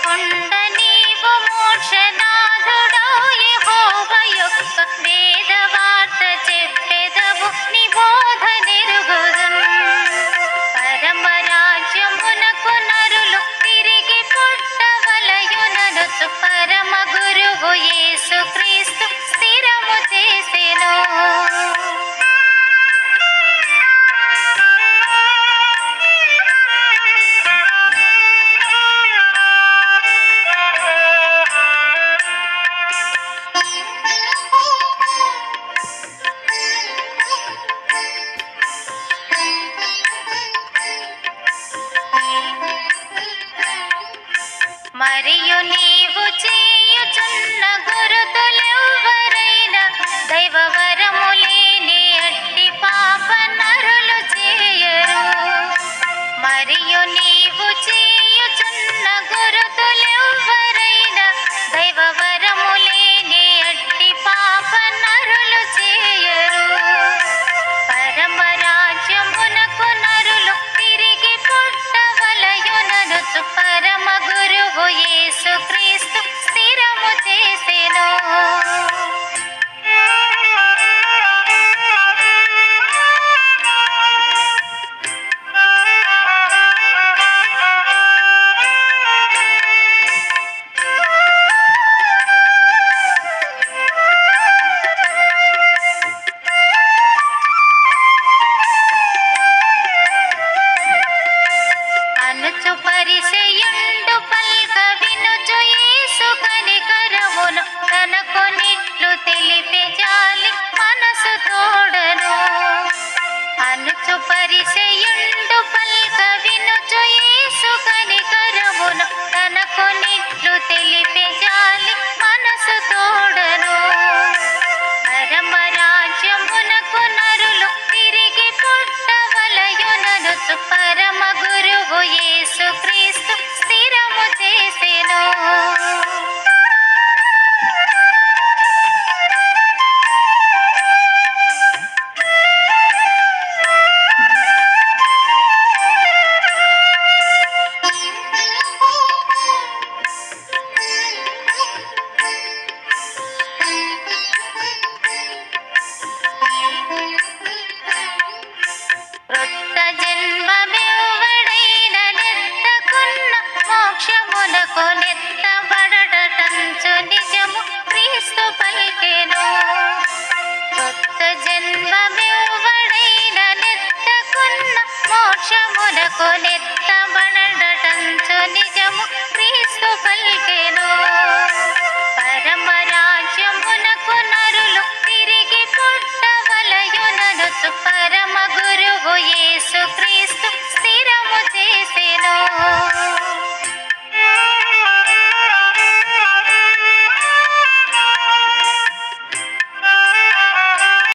కొండ నీవు మోక్షనాథుడవు యెహోవా యొక్క వేదవార్త చెప్పెదవు నిబోధ నిరుగుదం పరమరాజ్యమునకు నరులు తిరిగి పుట్టవలయుననుచు పరమ గురువు యేసుక్రీస్తు స్థిరము చేసెను. మరియు నీవు చేయుచున్న గురుతులెవ్వరైనా దైవవరము లేని అట్టి పాప నరులు చేయరు. మరియు నీవు చేయుచున్న గురుతులెవ్వరైనా దైవవరము లేని అట్టి పాప నరులు చేయరు. పరమరాజ్యమునకు నరులు తిరిగి పుట్టవలయుననుచు పరమ గురువు యేసుక్రీస్తు స్థిరము చేసెను. అనుచు పరిసయుండు పల్క వినుచు యేసు కనికరమును తనకొనిట్లు తెలిపే జాలి మనసు తోడను. అనుచు పరిసయుండు పల్క వినుచు యేసు కనికరమును తనకొనిట్లు తెలిపే జాలి మనసు తోడను. పరమరాజ్యమునకు నరులు తిరిగి పుట్టవలయుననుచు పరమ గురువు యేసుక్రీస్తు స్థిరము చేసెను. క్రొత్త జన్మమెవ్వడైనా నెత్తకున్న మోక్షమునకు నెత్తబడటంచు నిజము క్రీస్తు పలికెను. క్రొత్త జన్మమెవ్వడైనా నెత్తకున్న మోక్షమునకు